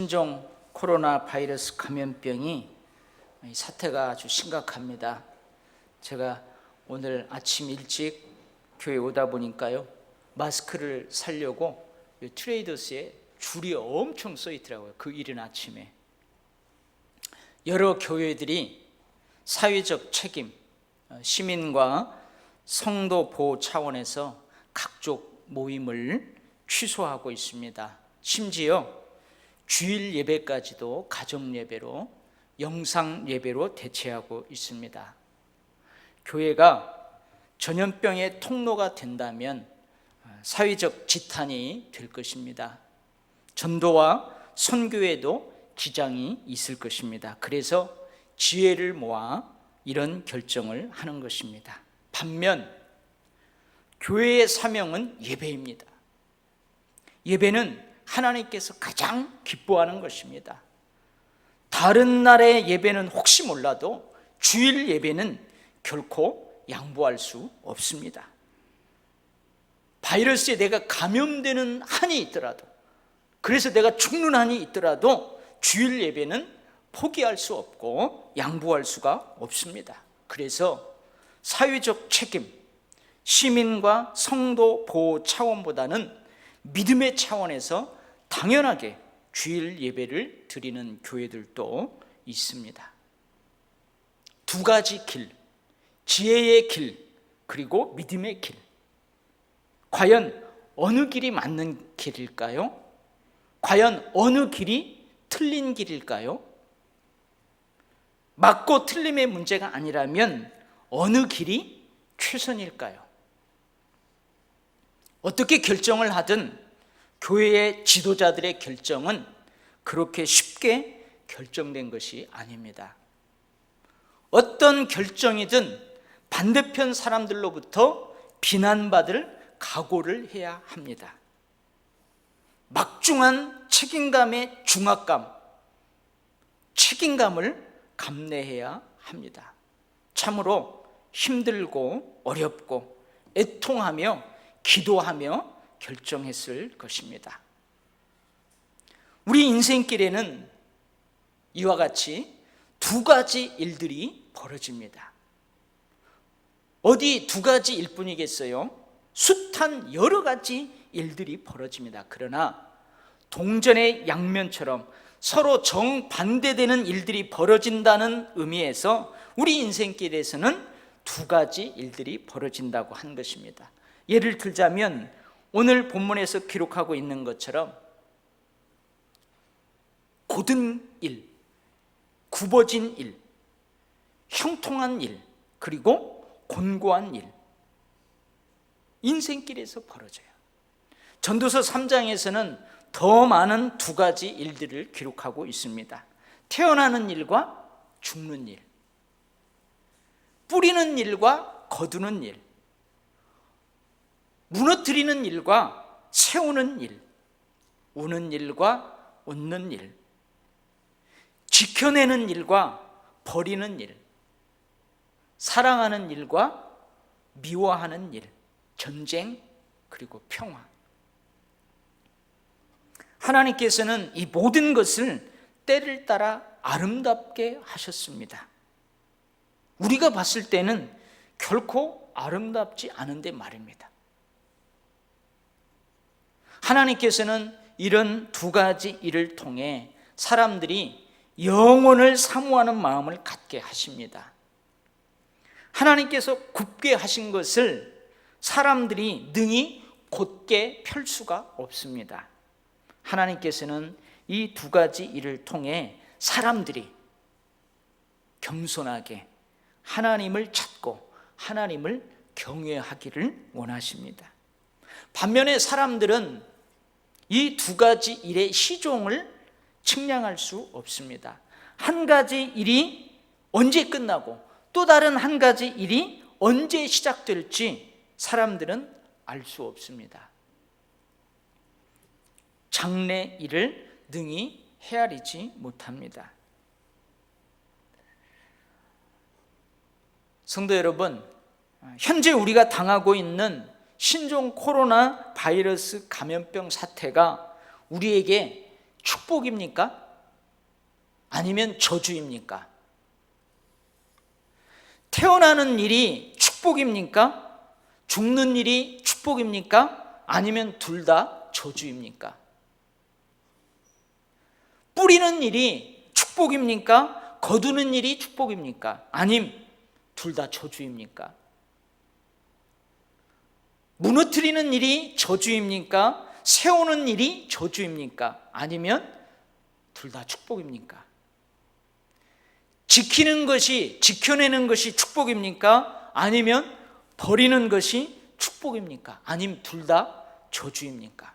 신종 코로나 바이러스 감염병이 사태가 아주 심각합니다. 제가 오늘 아침 일찍 교회 오다 보니까요, 마스크를 사려고 트레이더스에 줄이 엄청 써 있더라고요. 그 이른 아침에 여러 교회들이 사회적 책임, 시민과 성도 보호 차원에서 각종 모임을 취소하고 있습니다. 심지어 주일 예배까지도 가정 예배로, 영상 예배로 대체하고 있습니다. 교회가 전염병의 통로가 된다면 사회적 지탄이 될 것입니다. 전도와 선교에도 지장이 있을 것입니다. 그래서 지혜를 모아 이런 결정을 하는 것입니다. 반면 교회의 사명은 예배입니다. 예배는 하나님께서 가장 기뻐하는 것입니다. 다른 날의 예배는 혹시 몰라도 주일 예배는 결코 양보할 수 없습니다. 바이러스에 내가 감염되는 한이 있더라도, 그래서 내가 죽는 한이 있더라도 주일 예배는 포기할 수 없고 양보할 수가 없습니다. 그래서 사회적 책임, 시민과 성도 보호 차원보다는 믿음의 차원에서 당연하게 주일 예배를 드리는 교회들도 있습니다. 두 가지 길, 지혜의 길, 그리고 믿음의 길. 과연 어느 길이 맞는 길일까요? 과연 어느 길이 틀린 길일까요? 맞고 틀림의 문제가 아니라면 어느 길이 최선일까요? 어떻게 결정을 하든 교회의 지도자들의 결정은 그렇게 쉽게 결정된 것이 아닙니다. 어떤 결정이든 반대편 사람들로부터 비난받을 각오를 해야 합니다. 막중한 책임감의 중압감, 책임감을 감내해야 합니다. 참으로 힘들고 어렵고 애통하며 기도하며 결정했을 것입니다. 우리 인생길에는 이와 같이 두 가지 일들이 벌어집니다. 어디 두 가지 일뿐이겠어요? 숱한 여러 가지 일들이 벌어집니다. 그러나 동전의 양면처럼 서로 정반대되는 일들이 벌어진다는 의미에서 우리 인생길에서는 두 가지 일들이 벌어진다고 한 것입니다. 예를 들자면 오늘 본문에서 기록하고 있는 것처럼 고든 일, 굽어진 일, 형통한 일, 그리고 곤고한 일, 인생길에서 벌어져요. 전도서 3장에서는 더 많은 두 가지 일들을 기록하고 있습니다. 태어나는 일과 죽는 일, 뿌리는 일과 거두는 일, 무너뜨리는 일과 세우는 일, 우는 일과 웃는 일, 지켜내는 일과 버리는 일, 사랑하는 일과 미워하는 일, 전쟁 그리고 평화. 하나님께서는 이 모든 것을 때를 따라 아름답게 하셨습니다. 우리가 봤을 때는 결코 아름답지 않은데 말입니다. 하나님께서는 이런 두 가지 일을 통해 사람들이 영혼을 사모하는 마음을 갖게 하십니다. 하나님께서 굽게 하신 것을 사람들이 능히 곧게 펼 수가 없습니다. 하나님께서는 이 두 가지 일을 통해 사람들이 겸손하게 하나님을 찾고 하나님을 경외하기를 원하십니다. 반면에 사람들은 이 두 가지 일의 시종을 측량할 수 없습니다. 한 가지 일이 언제 끝나고 또 다른 한 가지 일이 언제 시작될지 사람들은 알 수 없습니다. 장래 일을 능히 헤아리지 못합니다. 성도 여러분, 현재 우리가 당하고 있는 신종 코로나 바이러스 감염병 사태가 우리에게 축복입니까? 아니면 저주입니까? 태어나는 일이 축복입니까? 죽는 일이 축복입니까? 아니면 둘 다 저주입니까? 뿌리는 일이 축복입니까? 거두는 일이 축복입니까? 아님 둘 다 저주입니까? 무너뜨리는 일이 저주입니까? 세우는 일이 저주입니까? 아니면 둘 다 축복입니까? 지키는 것이, 지켜내는 것이 축복입니까? 아니면 버리는 것이 축복입니까? 아니면 둘 다 저주입니까?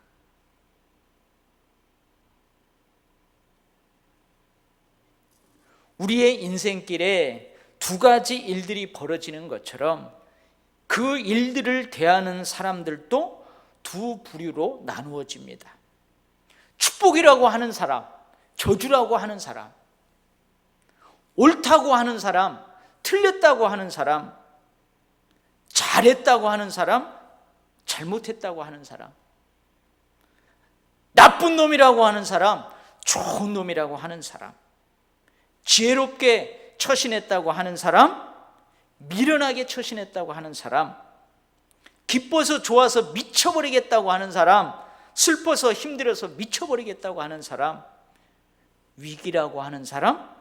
우리의 인생길에 두 가지 일들이 벌어지는 것처럼 그 일들을 대하는 사람들도 두 부류로 나누어집니다. 축복이라고 하는 사람, 저주라고 하는 사람, 옳다고 하는 사람, 틀렸다고 하는 사람, 잘했다고 하는 사람, 잘못했다고 하는 사람, 나쁜 놈이라고 하는 사람, 좋은 놈이라고 하는 사람, 지혜롭게 처신했다고 하는 사람, 미련하게 처신했다고 하는 사람, 기뻐서 좋아서 미쳐버리겠다고 하는 사람, 슬퍼서 힘들어서 미쳐버리겠다고 하는 사람, 위기라고 하는 사람,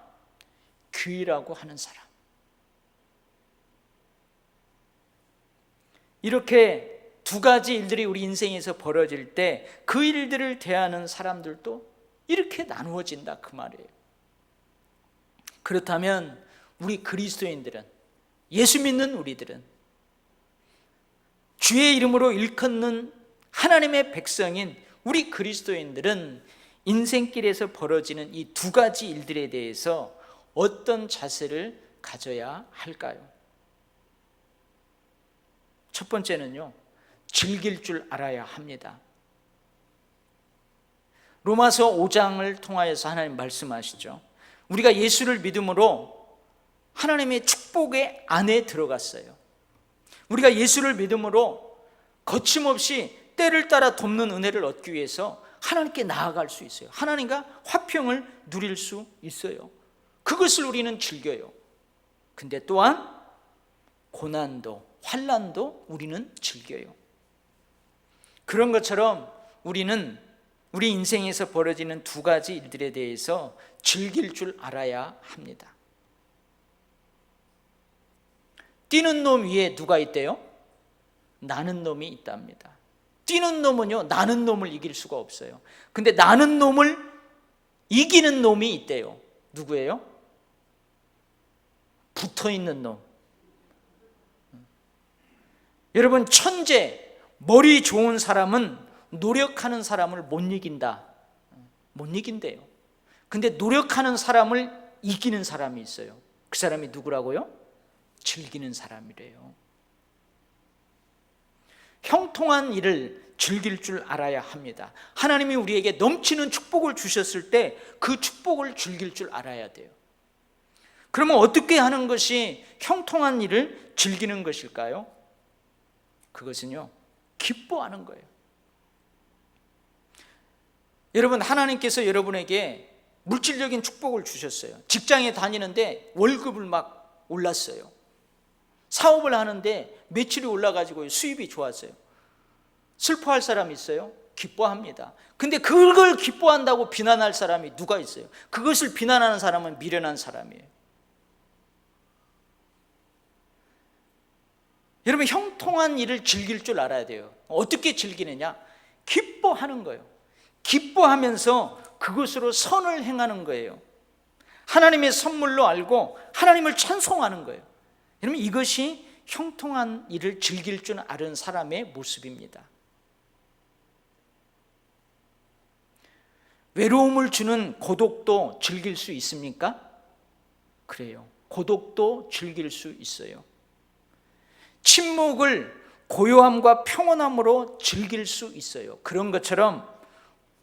기회라고 하는 사람. 이렇게 두 가지 일들이 우리 인생에서 벌어질 때 그 일들을 대하는 사람들도 이렇게 나누어진다 그 말이에요. 그렇다면 우리 그리스도인들은, 예수 믿는 우리들은, 주의 이름으로 일컫는 하나님의 백성인 우리 그리스도인들은 인생길에서 벌어지는 이 두 가지 일들에 대해서 어떤 자세를 가져야 할까요? 첫 번째는요, 즐길 줄 알아야 합니다. 로마서 5장을 통하여서 하나님 말씀하시죠. 우리가 예수를 믿음으로 하나님의 축복의 안에 들어갔어요. 우리가 예수를 믿음으로 거침없이 때를 따라 돕는 은혜를 얻기 위해서 하나님께 나아갈 수 있어요. 하나님과 화평을 누릴 수 있어요. 그것을 우리는 즐겨요. 근데 또한 고난도, 환난도 우리는 즐겨요. 그런 것처럼 우리는 우리 인생에서 벌어지는 두 가지 일들에 대해서 즐길 줄 알아야 합니다. 뛰는 놈 위에 누가 있대요? 나는 놈이 있답니다. 뛰는 놈은요, 나는 놈을 이길 수가 없어요. 근데 나는 놈을 이기는 놈이 있대요. 누구예요? 붙어있는 놈. 여러분, 천재, 머리 좋은 사람은 노력하는 사람을 못 이긴다. 못 이긴대요. 근데 노력하는 사람을 이기는 사람이 있어요. 그 사람이 누구라고요? 즐기는 사람이래요. 형통한 일을 즐길 줄 알아야 합니다. 하나님이 우리에게 넘치는 축복을 주셨을 때 그 축복을 즐길 줄 알아야 돼요. 그러면 어떻게 하는 것이 형통한 일을 즐기는 것일까요? 그것은요, 기뻐하는 거예요. 여러분, 하나님께서 여러분에게 물질적인 축복을 주셨어요. 직장에 다니는데 월급을 막 올랐어요. 사업을 하는데 매출이 올라가지고 수입이 좋았어요. 슬퍼할 사람이 있어요? 기뻐합니다. 근데 그걸 기뻐한다고 비난할 사람이 누가 있어요? 그것을 비난하는 사람은 미련한 사람이에요. 여러분, 형통한 일을 즐길 줄 알아야 돼요. 어떻게 즐기느냐? 기뻐하는 거예요. 기뻐하면서 그것으로 선을 행하는 거예요. 하나님의 선물로 알고 하나님을 찬송하는 거예요. 여러분, 이것이 형통한 일을 즐길 줄 아는 사람의 모습입니다. 외로움을 주는 고독도 즐길 수 있습니까? 그래요. 고독도 즐길 수 있어요. 침묵을 고요함과 평온함으로 즐길 수 있어요. 그런 것처럼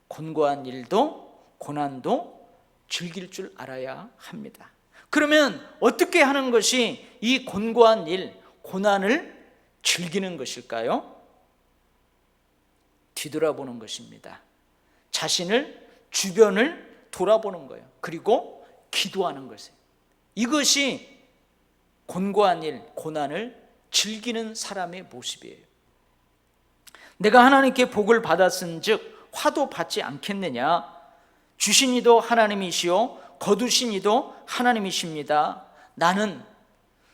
곤고한 일도 고난도 즐길 줄 알아야 합니다. 그러면 어떻게 하는 것이 이 곤고한 일, 고난을 즐기는 것일까요? 뒤돌아보는 것입니다. 자신을 주변을 돌아보는 거예요. 그리고 기도하는 것이에요. 이것이 곤고한 일, 고난을 즐기는 사람의 모습이에요. 내가 하나님께 복을 받았은 즉 화도 받지 않겠느냐? 주신 이도 하나님이시요 거두신 이도 하나님이십니다. 나는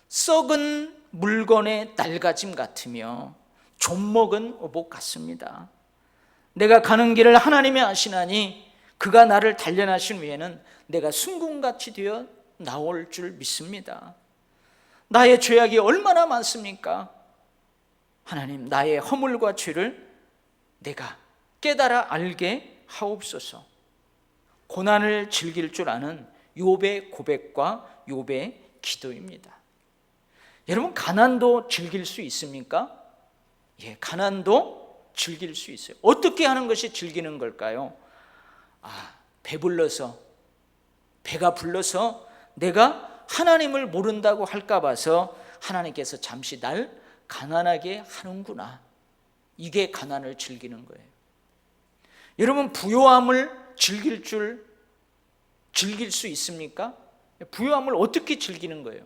썩은 물건의 날가짐 같으며 좀먹은 어복 같습니다. 내가 가는 길을 하나님이 아시나니 그가 나를 단련하신 후에는 내가 순금같이 되어 나올 줄 믿습니다. 나의 죄악이 얼마나 많습니까? 하나님, 나의 허물과 죄를 내가 깨달아 알게 하옵소서. 고난을 즐길 줄 아는 욥의 고백과 욥의 기도입니다. 여러분, 가난도 즐길 수 있습니까? 예, 가난도 즐길 수 있어요. 어떻게 하는 것이 즐기는 걸까요? 배불러서, 배가 불러서 내가 하나님을 모른다고 할까 봐서 하나님께서 잠시 날 가난하게 하는구나. 이게 가난을 즐기는 거예요. 여러분, 부요함을 즐길 수 있습니까? 부요함을 어떻게 즐기는 거예요?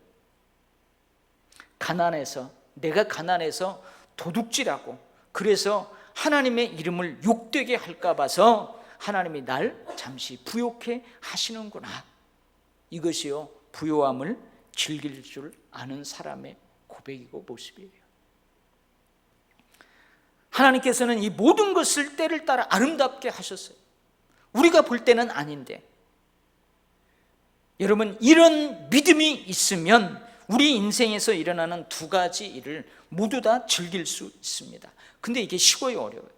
내가 가난해서 도둑질하고, 그래서 하나님의 이름을 욕되게 할까 봐서 하나님이 날 잠시 부욕해 하시는구나. 이것이요, 부요함을 즐길 줄 아는 사람의 고백이고 모습이에요. 하나님께서는 이 모든 것을 때를 따라 아름답게 하셨어요. 우리가 볼 때는 아닌데. 여러분, 이런 믿음이 있으면 우리 인생에서 일어나는 두 가지 일을 모두 다 즐길 수 있습니다. 근데 이게 쉬워요, 어려워요?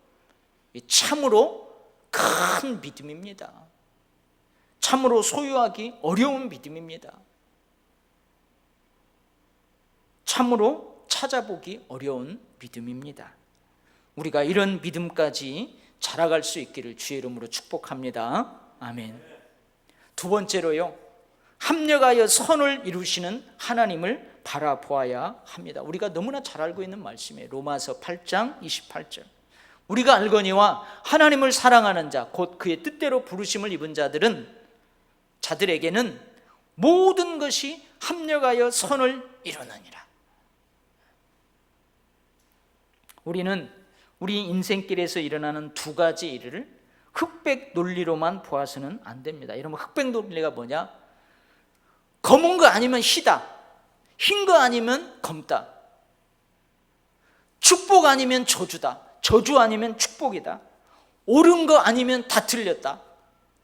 참으로 큰 믿음입니다. 참으로 소유하기 어려운 믿음입니다. 참으로 찾아보기 어려운 믿음입니다. 우리가 이런 믿음까지 자라갈 수 있기를 주의 이름으로 축복합니다. 아멘. 두 번째로요, 합력하여 선을 이루시는 하나님을 바라보아야 합니다. 우리가 너무나 잘 알고 있는 말씀이에요. 로마서 8장 28절. 우리가 알거니와 하나님을 사랑하는 자, 곧 그의 뜻대로 부르심을 입은 자들에게는 모든 것이 합력하여 선을 이루느니라. 우리는 우리 인생길에서 일어나는 두 가지 일을 흑백 논리로만 보아서는 안 됩니다. 여러분, 흑백 논리가 뭐냐? 검은 거 아니면 희다, 흰 거 아니면 검다, 축복 아니면 저주다, 저주 아니면 축복이다, 옳은 거 아니면 다 틀렸다,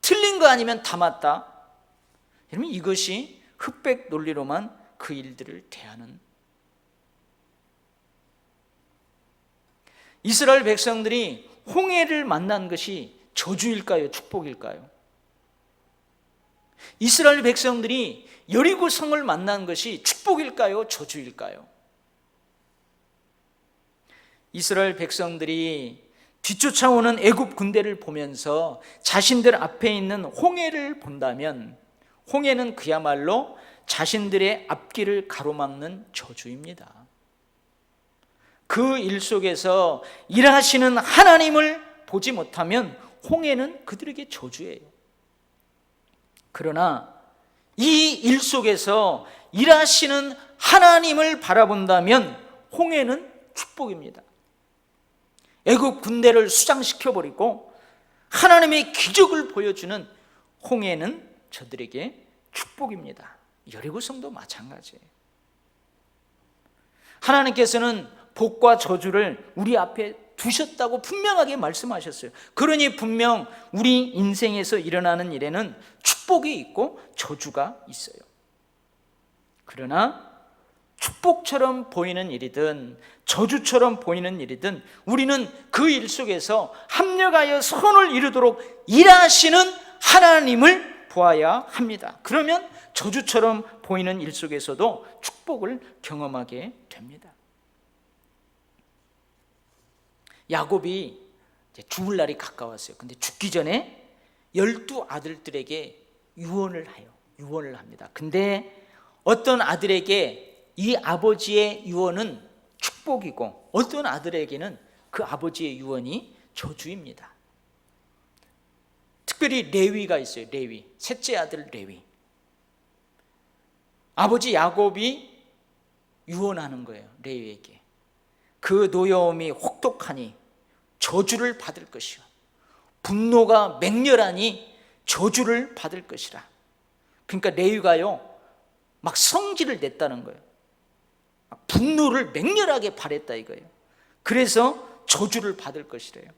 틀린 거 아니면 다 맞다. 여러분, 이것이 흑백 논리로만 그 일들을 대하는. 이스라엘 백성들이 홍해를 만난 것이 저주일까요? 축복일까요? 이스라엘 백성들이 여리고 성을 만난 것이 축복일까요? 저주일까요? 이스라엘 백성들이 뒤쫓아오는 애굽 군대를 보면서 자신들 앞에 있는 홍해를 본다면, 홍해는 그야말로 자신들의 앞길을 가로막는 저주입니다. 그 일 속에서 일하시는 하나님을 보지 못하면 홍해는 그들에게 저주예요. 그러나 이 일 속에서 일하시는 하나님을 바라본다면 홍해는 축복입니다. 애굽 군대를 수장시켜버리고 하나님의 기적을 보여주는 홍해는 저들에게 축복입니다. 여리고성도 마찬가지예요. 하나님께서는 복과 저주를 우리 앞에 두셨다고 분명하게 말씀하셨어요. 그러니 분명 우리 인생에서 일어나는 일에는 축복이 있고 저주가 있어요. 그러나 축복처럼 보이는 일이든 저주처럼 보이는 일이든 우리는 그 일 속에서 합력하여 선을 이루도록 일하시는 하나님을 보아야 합니다. 그러면 저주처럼 보이는 일 속에서도 축복을 경험하게 됩니다. 야곱이 이제 죽을 날이 가까웠어요. 근데 죽기 전에 12아들들에게 유언을 합니다. 근데 어떤 아들에게 이 아버지의 유언은 축복이고 어떤 아들에게는 그 아버지의 유언이 저주입니다. 특별히 레위가 있어요. 레위, 셋째 아들 레위. 아버지 야곱이 유언하는 거예요. 레위에게. 그 노여움이 혹독하니 저주를 받을 것이요, 분노가 맹렬하니 저주를 받을 것이라. 그러니까 레위가요 막 성질을 냈다는 거예요. 분노를 맹렬하게 발했다 이거예요. 그래서 저주를 받을 것이래요.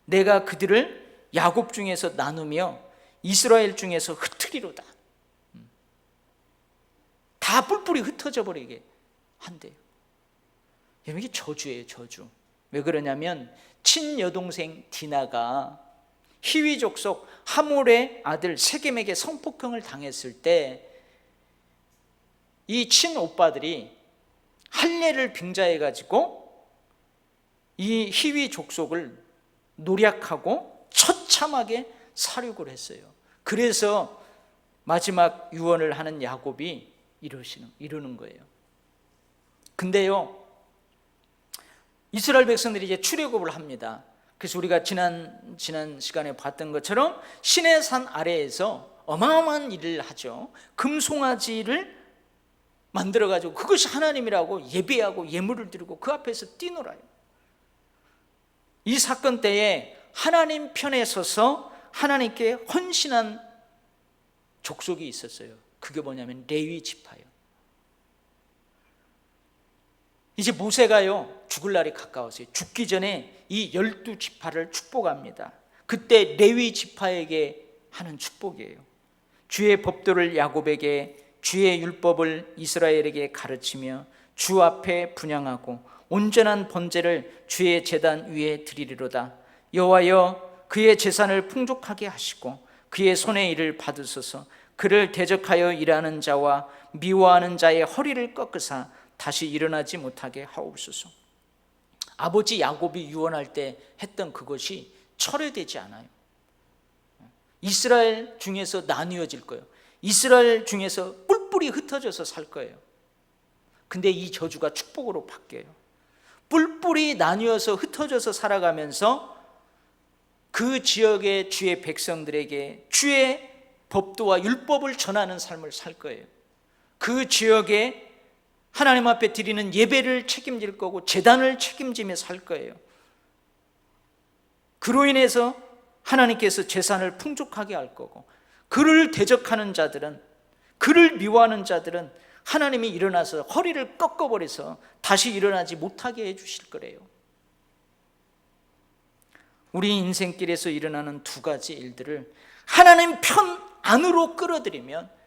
내가 그들을 야곱 중에서 나누며 이스라엘 중에서 흩으리로다. 다 뿔뿔이 흩어져 버리게 한대요. 여러분, 이게 저주예요. 저주. 왜 그러냐면 친여동생 디나가 히위 족속 하몰의 아들 세겜에게 성폭행을 당했을 때 이 친오빠들이 할례를 빙자해 가지고 이 히위 족속을 노략하고 처참하게 살육을 했어요. 그래서 마지막 유언을 하는 야곱이 이러는 거예요. 근데요, 이스라엘 백성들이 이제 출애굽을 합니다. 그래서 우리가 지난 시간에 봤던 것처럼 시내 산 아래에서 어마어마한 일을 하죠. 금송아지를 만들어가지고 그것이 하나님이라고 예배하고 예물을 드리고 그 앞에서 뛰놀아요. 이 사건 때에 하나님 편에 서서 하나님께 헌신한 족속이 있었어요. 그게 뭐냐면 레위 지파예요. 이제 모세가요 죽을 날이 가까웠어요. 죽기 전에 이 12지파를 축복합니다. 그때 레위 지파에게 하는 축복이에요. 주의 법도를 야곱에게, 주의 율법을 이스라엘에게 가르치며 주 앞에 분향하고 온전한 번제를 주의 제단 위에 드리리로다. 여호와여, 그의 재산을 풍족하게 하시고 그의 손의 일을 받으소서. 그를 대적하여 일하는 자와 미워하는 자의 허리를 꺾으사 다시 일어나지 못하게 하옵소서. 아버지 야곱이 유언할 때 했던 그것이 철회되지 않아요. 이스라엘 중에서 나뉘어질 거예요. 이스라엘 중에서 뿔뿔이 흩어져서 살 거예요. 근데 이 저주가 축복으로 바뀌어요. 뿔뿔이 나뉘어서 흩어져서 살아가면서 그 지역의 주의 백성들에게 주의 법도와 율법을 전하는 삶을 살 거예요. 그 지역에 하나님 앞에 드리는 예배를 책임질 거고 제단을 책임지며 살 거예요. 그로 인해서 하나님께서 재산을 풍족하게 할 거고, 그를 대적하는 자들은, 그를 미워하는 자들은 하나님이 일어나서 허리를 꺾어버려서 다시 일어나지 못하게 해주실 거래요. 우리 인생길에서 일어나는 두 가지 일들을 하나님 편 안으로 끌어들이면,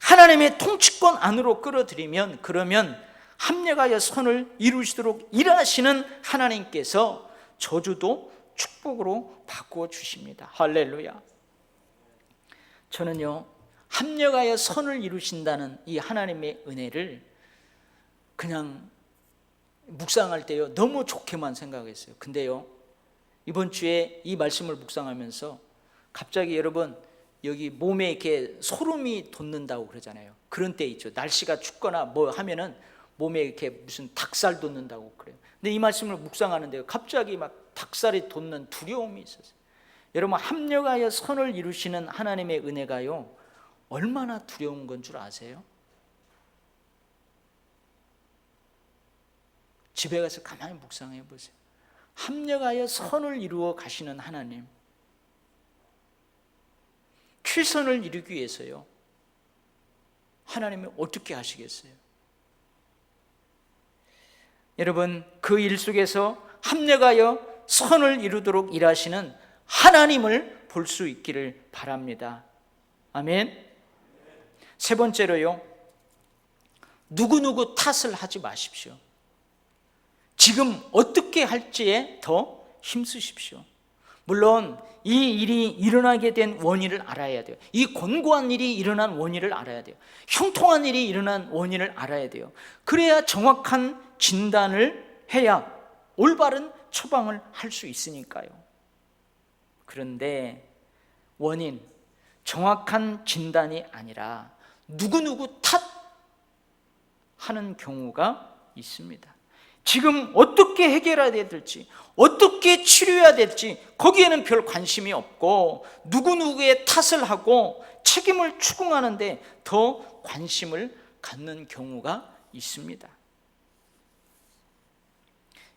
하나님의 통치권 안으로 끌어들이면, 그러면 합력하여 선을 이루시도록 일하시는 하나님께서 저주도 축복으로 바꾸어 주십니다. 할렐루야. 저는요, 합력하여 선을 이루신다는 이 하나님의 은혜를 그냥 묵상할 때요 너무 좋게만 생각했어요. 근데요, 이번 주에 이 말씀을 묵상하면서 갑자기 여러분 여기 몸에 이렇게 소름이 돋는다고 그러잖아요. 그런 때 있죠. 날씨가 춥거나 뭐 하면은 몸에 이렇게 무슨 닭살 돋는다고 그래요. 근데 이 말씀을 묵상하는데요, 갑자기 막 닭살이 돋는 두려움이 있었어요. 여러분, 합력하여 선을 이루시는 하나님의 은혜가요 얼마나 두려운 건 줄 아세요? 집에 가서 가만히 묵상해 보세요. 합력하여 선을 이루어 가시는 하나님, 최선을 이루기 위해서요 하나님이 어떻게 하시겠어요? 여러분, 그 일 속에서 합력하여 선을 이루도록 일하시는 하나님을 볼 수 있기를 바랍니다. 아멘. 세 번째로요, 누구누구 탓을 하지 마십시오. 지금 어떻게 할지에 더 힘쓰십시오. 물론 이 일이 일어나게 된 원인을 알아야 돼요. 이 곤고한 일이 일어난 원인을 알아야 돼요. 형통한 일이 일어난 원인을 알아야 돼요. 그래야 정확한 진단을 해야 올바른 처방을 할 수 있으니까요. 그런데 원인, 정확한 진단이 아니라 누구누구 탓하는 경우가 있습니다. 지금 어떻게 해결해야 될지, 어떻게 치료해야 될지 거기에는 별 관심이 없고 누구누구의 탓을 하고 책임을 추궁하는데 더 관심을 갖는 경우가 있습니다.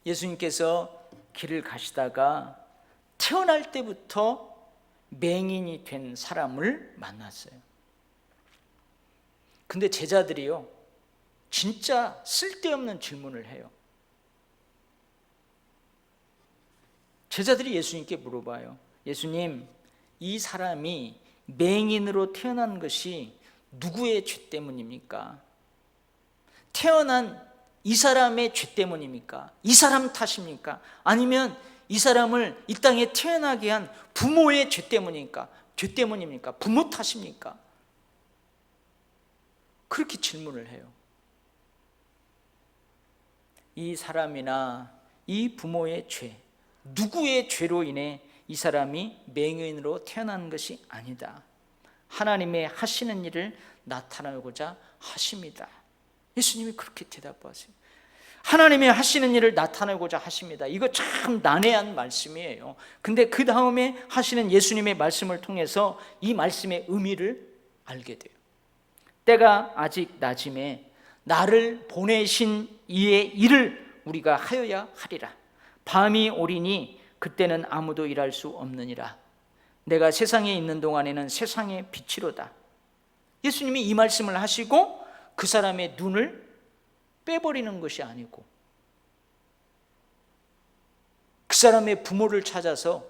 예수님께서 길을 가시다가 태어날 때부터 맹인이 된 사람을 만났어요. 근데 제자들이요, 진짜 쓸데없는 질문을 해요. 제자들이 예수님께 물어봐요. 예수님, 이 사람이 맹인으로 태어난 것이 누구의 죄 때문입니까? 태어난 이 사람의 죄 때문입니까? 이 사람 탓입니까? 아니면 이 사람을 이 땅에 태어나게 한 부모의 죄 때문입니까? 죄 때문입니까? 부모 탓입니까? 그렇게 질문을 해요. 이 사람이나 이 부모의 죄, 누구의 죄로 인해 이 사람이 맹인으로 태어난 것이 아니다. 하나님의 하시는 일을 나타내고자 하십니다. 예수님이 그렇게 대답하세요. 하나님의 하시는 일을 나타내고자 하십니다. 이거 참 난해한 말씀이에요. 근데 그 다음에 하시는 예수님의 말씀을 통해서 이 말씀의 의미를 알게 돼요. 때가 아직 낮음에 나를 보내신 이의 일을 우리가 하여야 하리라. 밤이 오리니 그때는 아무도 일할 수 없느니라. 내가 세상에 있는 동안에는 세상의 빛이로다. 예수님이 이 말씀을 하시고 그 사람의 눈을 빼버리는 것이 아니고 그 사람의 부모를 찾아서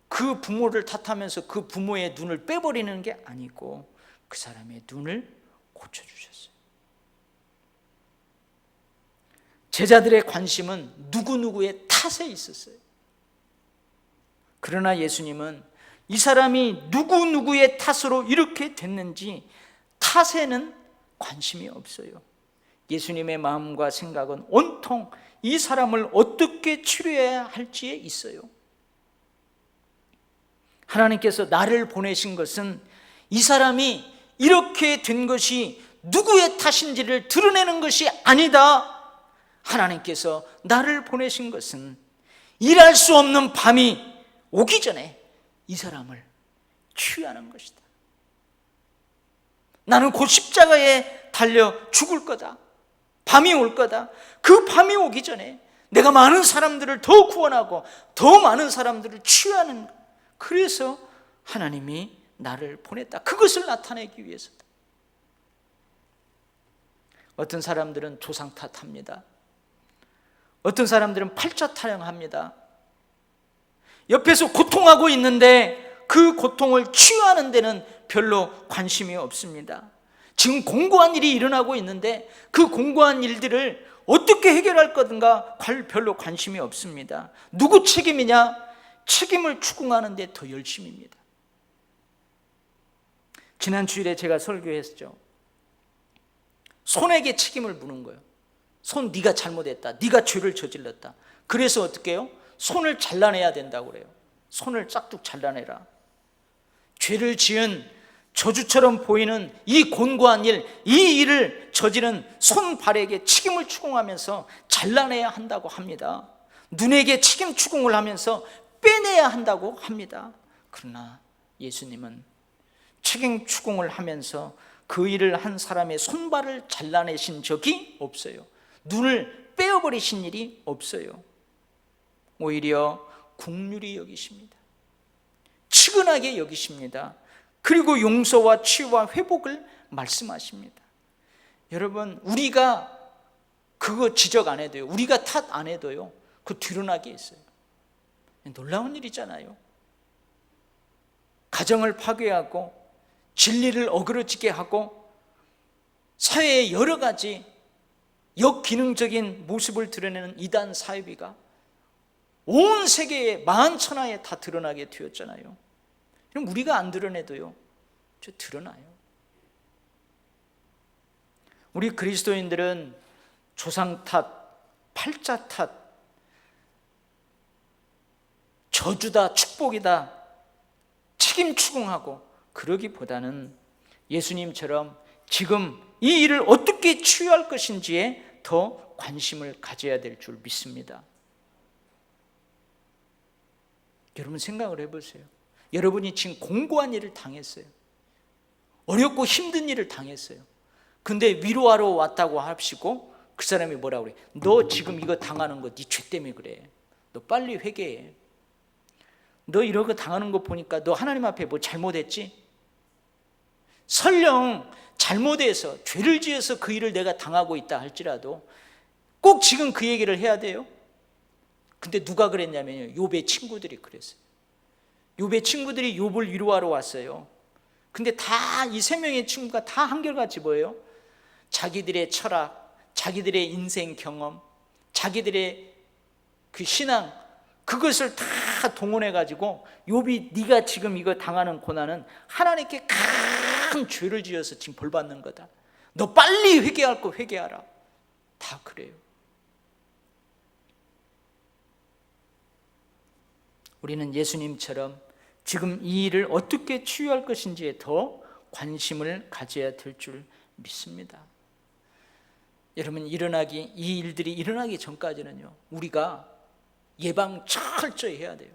그 부모를 탓하면서 그 부모의 눈을 빼버리는 게 아니고 그 사람의 눈을 고쳐주셨어요. 제자들의 관심은 누구누구의 탓에 있었어요. 그러나 예수님은 이 사람이 누구누구의 탓으로 이렇게 됐는지 탓에는 관심이 없어요. 예수님의 마음과 생각은 온통 이 사람을 어떻게 치료해야 할지에 있어요. 하나님께서 나를 보내신 것은 이 사람이 이렇게 된 것이 누구의 탓인지를 드러내는 것이 아니다. 하나님께서 나를 보내신 것은 일할 수 없는 밤이 오기 전에 이 사람을 치유하는 것이다. 나는 곧 십자가에 달려 죽을 거다. 밤이 올 거다. 그 밤이 오기 전에 내가 많은 사람들을 더 구원하고 더 많은 사람들을 치유하는, 그래서 하나님이 나를 보냈다. 그것을 나타내기 위해서다. 어떤 사람들은 조상 탓합니다. 어떤 사람들은 팔자 타령합니다. 옆에서 고통하고 있는데 그 고통을 치유하는 데는 별로 관심이 없습니다. 지금 공고한 일이 일어나고 있는데 그 공고한 일들을 어떻게 해결할 거든가 별로 관심이 없습니다. 누구 책임이냐? 책임을 추궁하는 데 더 열심입니다. 지난 주일에 제가 설교했죠. 손에게 책임을 묻는 거예요. 손, 네가 잘못했다. 네가 죄를 저질렀다. 그래서 어떻게 해요? 손을 잘라내야 된다고 그래요. 손을 짝둑 잘라내라. 죄를 지은 저주처럼 보이는 이 곤고한 일, 이 일을 저지른 손발에게 책임을 추궁하면서 잘라내야 한다고 합니다. 눈에게 책임 추궁을 하면서 빼내야 한다고 합니다. 그러나 예수님은 책임 추궁을 하면서 그 일을 한 사람의 손발을 잘라내신 적이 없어요. 눈을 빼어버리신 일이 없어요. 오히려 긍휼히 여기십니다. 측은하게 여기십니다. 그리고 용서와 치유와 회복을 말씀하십니다. 여러분, 우리가 그거 지적 안 해도요, 우리가 탓 안 해도요, 그 드러나게 있어요. 놀라운 일이잖아요. 가정을 파괴하고 진리를 어그러지게 하고 사회의 여러 가지 역기능적인 모습을 드러내는 이단 사이비가 온 세계의 만천하에 다 드러나게 되었잖아요. 그럼 우리가 안 드러내도요, 저 드러나요. 우리 그리스도인들은 조상 탓, 팔자 탓, 저주다, 축복이다, 책임 추궁하고 그러기보다는 예수님처럼 지금 이 일을 어떻게 치유할 것인지에 더 더 관심을 가져야 될 줄 믿습니다. 여러분 생각을 해보세요. 여러분이 지금 공고한 일을 당했어요. 어렵고 힘든 일을 당했어요. 근데 위로하러 왔다고 합시고 그 사람이 뭐라고 그래? 너 지금 이거 당하는 거 네 죄 때문에 그래. 너 빨리 회개해. 너 이런 거 당하는 거 보니까 너 하나님 앞에 뭐 잘못했지? 설령 잘못해서 죄를 지어서 그 일을 내가 당하고 있다 할지라도 꼭 지금 그 얘기를 해야 돼요? 근데 누가 그랬냐면요, 욥의 친구들이 그랬어요. 욥의 친구들이 욥을 위로하러 왔어요. 근데 다 이 세 명의 친구가 다 한결같이 뭐예요? 자기들의 철학, 자기들의 인생 경험, 자기들의 그 신앙, 그것을 다 동원해 가지고 욥이 네가 지금 이거 당하는 고난은 하나님께 큰 죄를 지어서 지금 벌 받는 거다. 너 빨리 회개할 거 회개하라. 다 그래요. 우리는 예수님처럼 지금 이 일을 어떻게 치유할 것인지에 더 관심을 가져야 될 줄 믿습니다. 여러분, 이 일들이 일어나기 전까지는요, 우리가 예방 철저히 해야 돼요.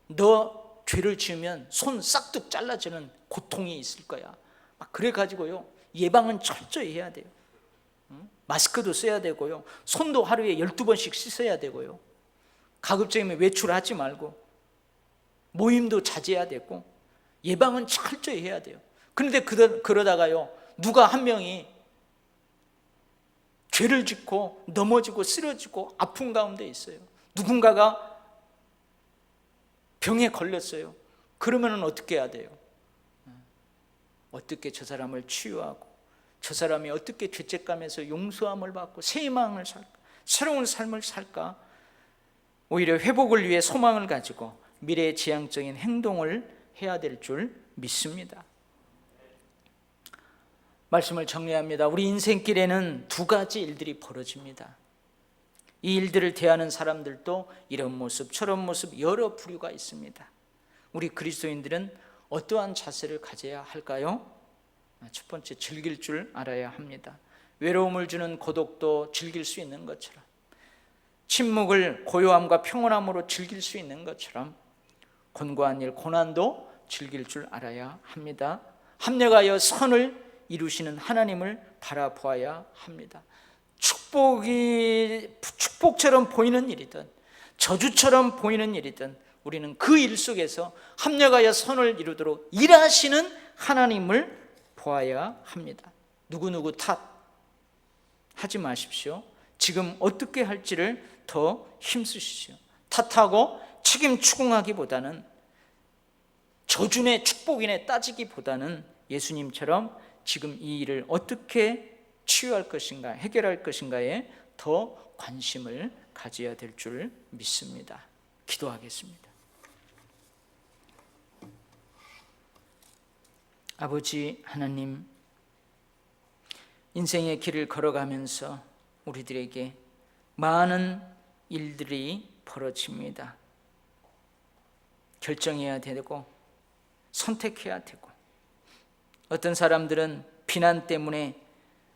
너 죄를 지으면 손 싹둑 잘라지는 고통이 있을 거야. 막 그래가지고요, 예방은 철저히 해야 돼요. 마스크도 써야 되고요, 손도 하루에 12번씩 씻어야 되고요, 가급적이면 외출하지 말고 모임도 자제해야 되고 예방은 철저히 해야 돼요. 그런데 그러다가요, 누가 한 명이 죄를 짓고 넘어지고 쓰러지고 아픈 가운데 있어요. 누군가가 병에 걸렸어요. 그러면 어떻게 해야 돼요? 어떻게 저 사람을 치유하고 저 사람이 어떻게 죄책감에서 용서함을 받고 새 희망을 살까, 새로운 삶을 살까? 오히려 회복을 위해 소망을 가지고 미래의 지향적인 행동을 해야 될 줄 믿습니다. 말씀을 정리합니다. 우리 인생길에는 두 가지 일들이 벌어집니다. 이 일들을 대하는 사람들도 이런 모습 저런 모습 여러 부류가 있습니다. 우리 그리스도인들은 어떠한 자세를 가져야 할까요? 첫 번째, 즐길 줄 알아야 합니다. 외로움을 주는 고독도 즐길 수 있는 것처럼, 침묵을 고요함과 평온함으로 즐길 수 있는 것처럼 곤고한 일, 고난도 즐길 줄 알아야 합니다. 합력하여 선을 이루시는 하나님을 바라보아야 합니다. 축복처럼 보이는 일이든 저주처럼 보이는 일이든 우리는 그 일 속에서 합력하여 선을 이루도록 일하시는 하나님을 보아야 합니다. 누구누구 탓하지 마십시오. 지금 어떻게 할지를 더 힘쓰시죠. 탓하고 책임 추궁하기보다는 저주네 축복이네 따지기보다는 예수님처럼 지금 이 일을 어떻게 치유할 것인가, 해결할 것인가에 더 관심을 가져야 될 줄 믿습니다. 기도하겠습니다. 아버지 하나님, 인생의 길을 걸어가면서 우리들에게 많은 일들이 벌어집니다. 결정해야 되고 선택해야 되고, 어떤 사람들은 비난 때문에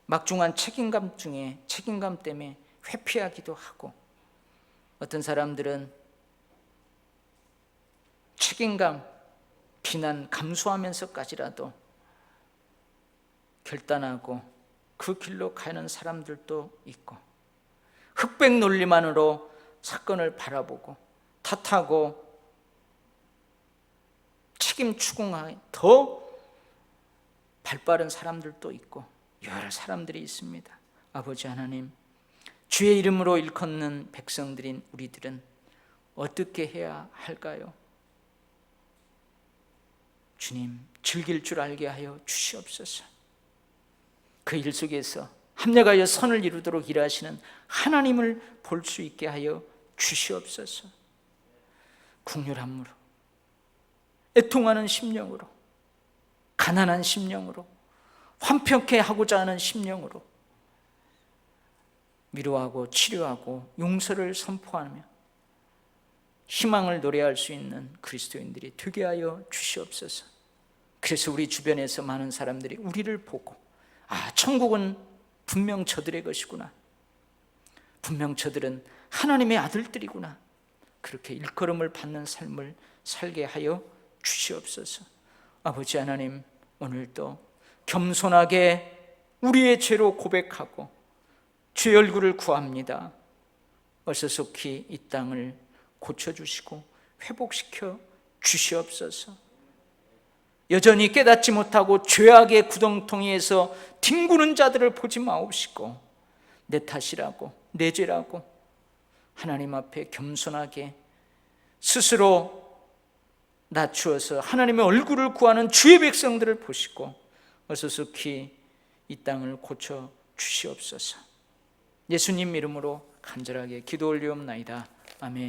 막중한 책임감 때문에 회피하기도 하고, 어떤 사람들은 책임감, 비난 감수하면서까지라도 결단하고 그 길로 가는 사람들도 있고, 흑백 논리만으로 사건을 바라보고 탓하고 책임 추궁하기 더 발빠른 사람들도 있고 여러 사람들이 있습니다. 아버지 하나님, 주의 이름으로 일컫는 백성들인 우리들은 어떻게 해야 할까요? 주님, 즐길 줄 알게 하여 주시옵소서. 그 일 속에서 합력하여 선을 이루도록 일하시는 하나님을 볼 수 있게 하여 주시옵소서. 국률함으로, 애통하는 심령으로, 가난한 심령으로, 환평케 하고자 하는 심령으로 위로하고 치료하고 용서를 선포하며 희망을 노래할 수 있는 그리스도인들이 되게 하여 주시옵소서. 그래서 우리 주변에서 많은 사람들이 우리를 보고, 아, 천국은 분명 저들의 것이구나. 분명 저들은 하나님의 아들들이구나. 그렇게 일컬음을 받는 삶을 살게 하여 주시옵소서. 아버지 하나님, 오늘도 겸손하게 우리의 죄로 고백하고 주의 얼굴을 구합니다. 어서속히 이 땅을 고쳐주시고 회복시켜 주시옵소서. 여전히 깨닫지 못하고 죄악의 구덩텅이에서 뒹구는 자들을 보지 마옵시고 내 탓이라고, 내 죄라고 하나님 앞에 겸손하게 스스로 낮추어서 하나님의 얼굴을 구하는 주의 백성들을 보시고 어서속히 이 땅을 고쳐 주시옵소서. 예수님 이름으로 간절하게 기도 올리옵나이다. 아멘.